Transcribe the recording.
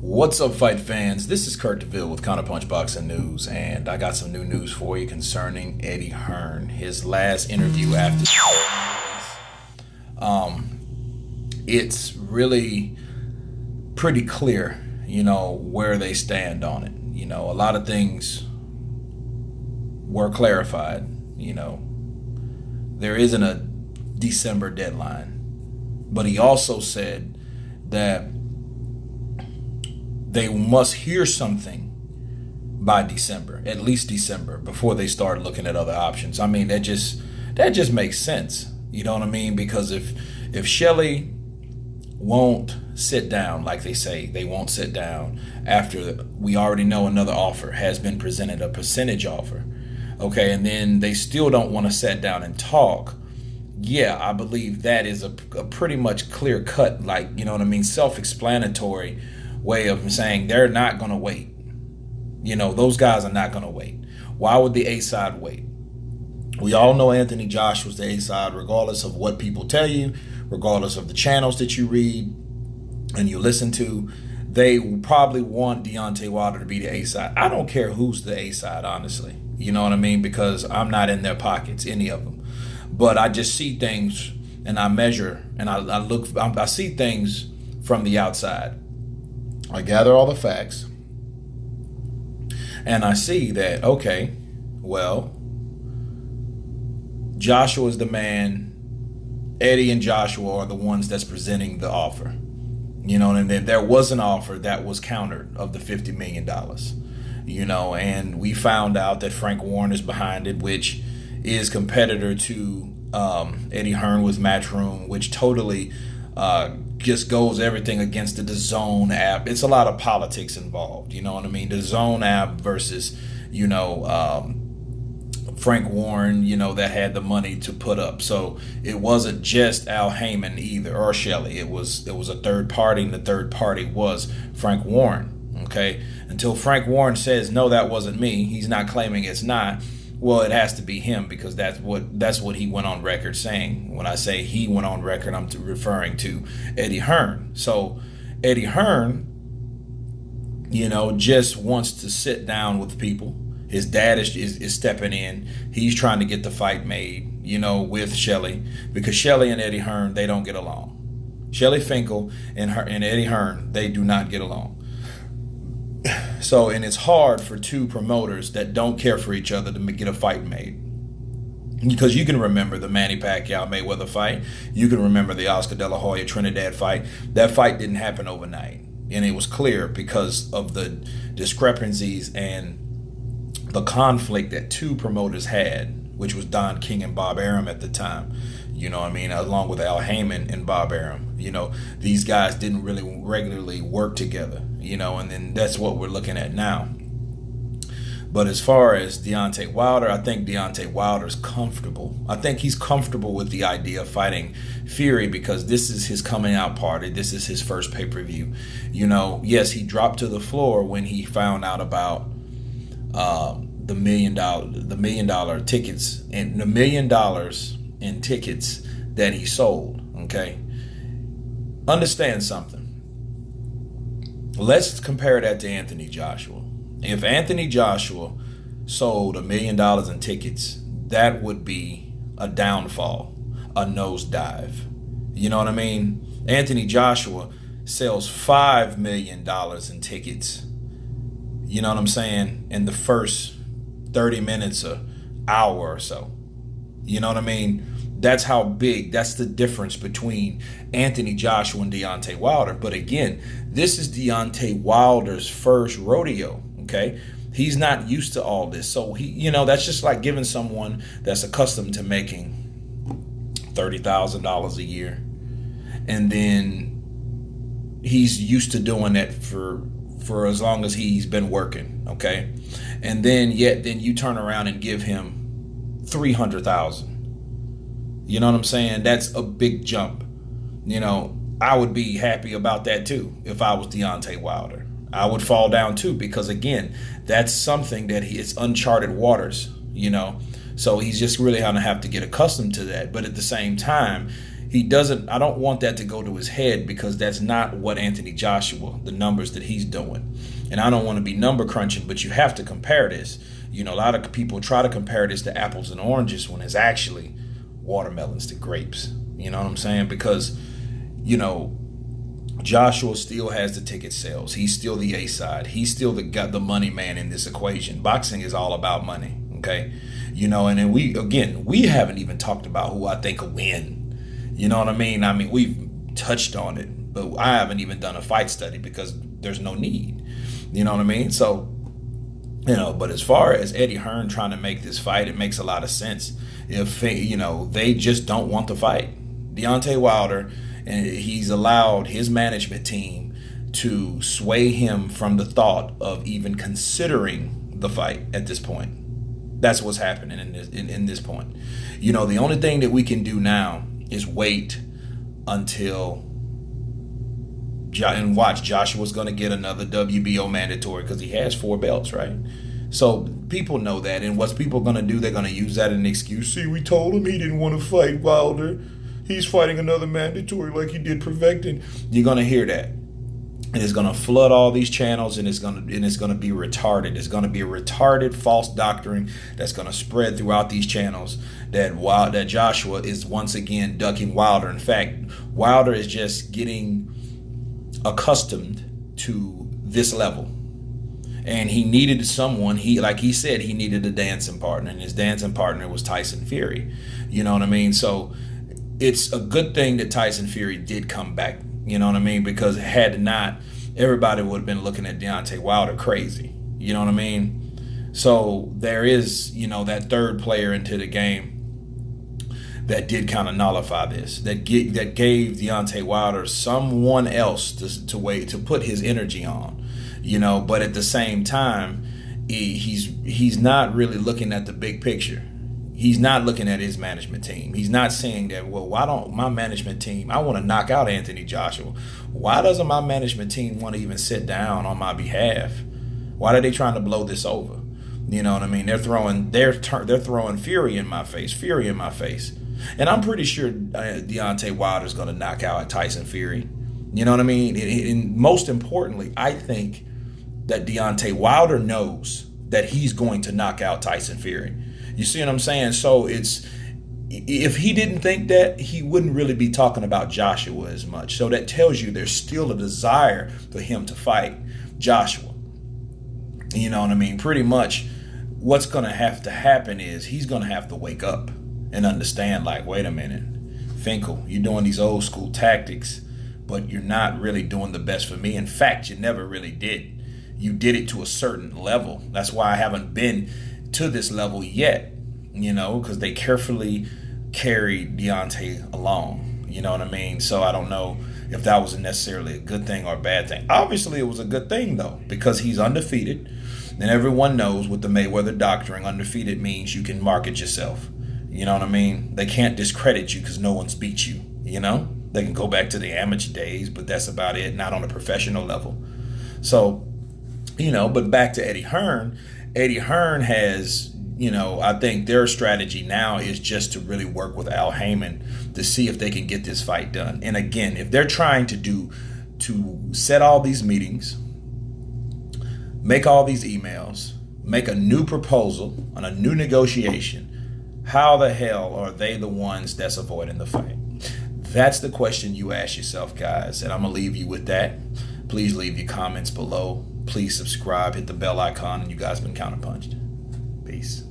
What's up, fight fans? This is Kurt DeVille with Counterpunch Boxing News, and I got some new news for you concerning Eddie Hearn. His last interview after it's really pretty clear, where they stand on it. A lot of things were clarified. There isn't a December deadline, but he also said that they must hear something by December, at least December, before they start looking at other options. I mean, that just makes sense. You know what I mean? Because if Shelley won't sit down, like they say, they won't sit down after we already know another offer has been presented, a percentage offer. Okay, and then they still don't want to sit down and talk. Yeah, I believe that is a pretty much clear cut, self-explanatory way of saying they're not going to wait. Those guys are not going to wait. Why would the A side wait? We all know Anthony Joshua's the A side, regardless of what people tell you, regardless of the channels that you read and you listen to. They probably want Deontay Wilder to be the A side. I don't care who's the A side, honestly. You know what I mean? Because I'm not in their pockets, any of them. But I just see things and I measure and I see things from the outside. I gather all the facts and I see that, okay, well, Joshua's the man. Eddie and Joshua are the ones that's presenting the offer. And then there was an offer that was countered of the $50 million. And we found out that Frank Warren is behind it, which is competitor to Eddie Hearn with Matchroom, which totally just goes everything against the DAZN app. It's a lot of politics involved. You know what I mean? The DAZN app versus, Frank Warren, that had the money to put up. So it wasn't just Al Heyman either, or Shelley. It was a third party, and the third party was Frank Warren. Okay, until Frank Warren says no, that wasn't me. He's not claiming it's not. Well, it has to be him because that's what he went on record saying. When I say he went on record, I'm referring to Eddie Hearn. So Eddie Hearn, just wants to sit down with people. His dad is stepping in. He's trying to get the fight made, with Shelley, because Shelley and Eddie Hearn, they don't get along. Shelley Finkel and Eddie Hearn, they do not get along. So, and it's hard for two promoters that don't care for each other to get a fight made. Because you can remember the Manny Pacquiao Mayweather fight. You can remember the Oscar De La Hoya Trinidad fight. That fight didn't happen overnight. And it was clear because of the discrepancies and the conflict that two promoters had, which was Don King and Bob Arum at the time. Along with Al Heyman and Bob Arum. These guys didn't really regularly work together, and then that's what we're looking at now. But as far as Deontay Wilder, I think Deontay Wilder's comfortable. I think he's comfortable with the idea of fighting Fury because this is his coming out party. This is his first pay-per-view. Yes, he dropped to the floor when he found out about the $1 million tickets and the $1 million in tickets that he sold. Okay, understand something. Let's compare that to Anthony Joshua. If Anthony Joshua sold $1 million in tickets, that would be a downfall, a nosedive. You know what I mean? Anthony Joshua sells $5 million in tickets. You know what I'm saying? In the first 30 minutes, an hour or so. You know what I mean? That's how big, that's the difference between Anthony Joshua and Deontay Wilder. But again, this is Deontay Wilder's first rodeo, okay? He's not used to all this. So that's just like giving someone that's accustomed to making $30,000 a year. And then he's used to doing that for as long as he's been working, okay? And then you turn around and give him $300,000. You know what I'm saying? That's a big jump. I would be happy about that too if I was Deontay Wilder. I would fall down too because again, that's something that it's uncharted waters. So he's just really gonna have to get accustomed to that. But at the same time, he doesn't, I don't want that to go to his head, because that's not what Anthony Joshua, the numbers that he's doing. And I don't want to be number crunching, but you have to compare this. A lot of people try to compare this to apples and oranges when it's actually watermelons to grapes. You know what I'm saying? Because, Joshua still has the ticket sales. He's still the A side. He's still the money man in this equation. Boxing is all about money. Okay. And then we haven't even talked about who I think will win. You know what I mean? We've touched on it, but I haven't even done a fight study because there's no need. You know what I mean? So, but as far as Eddie Hearn trying to make this fight, it makes a lot of sense. If, they just don't want to fight Deontay Wilder, and he's allowed his management team to sway him from the thought of even considering the fight at this point. That's what's happening in this point. The only thing that we can do now is wait until and watch. Joshua's going to get another WBO mandatory because he has 4 belts, right? So people know that, and what's people going to do? They're going to use that as an excuse. See, we told him he didn't want to fight Wilder. He's fighting another mandatory like he did Provectin. You're going to hear that. And it's going to flood all these channels, and it's going to be retarded. It's going to be a retarded false doctrine that's going to spread throughout these channels that Joshua is once again ducking Wilder. In fact, Wilder is just getting accustomed to this level. And he needed someone, like he said, he needed a dancing partner, and his dancing partner was Tyson Fury. You know what I mean? So it's a good thing that Tyson Fury did come back. You know what I mean? Because had not, everybody would have been looking at Deontay Wilder crazy. You know what I mean? So there is, that third player into the game that did kind of nullify this, that gave Deontay Wilder someone else to put his energy on. But at the same time, he's not really looking at the big picture. He's not looking at his management team. He's not saying that, well, why don't my management team, I want to knock out Anthony Joshua. Why doesn't my management team want to even sit down on my behalf? Why are they trying to blow this over? You know what I mean? They're throwing fury in my face. And I'm pretty sure Deontay Wilder's going to knock out Tyson Fury. You know what I mean? And most importantly, I think that Deontay Wilder knows that he's going to knock out Tyson Fury. You see what I'm saying? So if he didn't think that, he wouldn't really be talking about Joshua as much. So that tells you there's still a desire for him to fight Joshua. You know what I mean? Pretty much what's going to have to happen is he's going to have to wake up and understand, like, wait a minute, Finkel, you're doing these old school tactics, but you're not really doing the best for me. In fact, you never really did. You did it to a certain level. That's why I haven't been to this level yet, because they carefully carried Deontay along. You know what I mean? So I don't know if that was necessarily a good thing or a bad thing. Obviously, it was a good thing, though, because he's undefeated. And everyone knows with the Mayweather doctrine, undefeated means you can market yourself. You know what I mean? They can't discredit you because no one's beat you, They can go back to the amateur days, but that's about it, not on a professional level. So, but back to Eddie Hearn. Eddie Hearn has, I think their strategy now is just to really work with Al Heyman to see if they can get this fight done. And again, if they're trying to set all these meetings, make all these emails, make a new proposal on a new negotiation, how the hell are they the ones that's avoiding the fight? That's the question you ask yourself, guys. And I'm going to leave you with that. Please leave your comments below. Please subscribe, hit the bell icon, and you guys been counterpunched. Peace.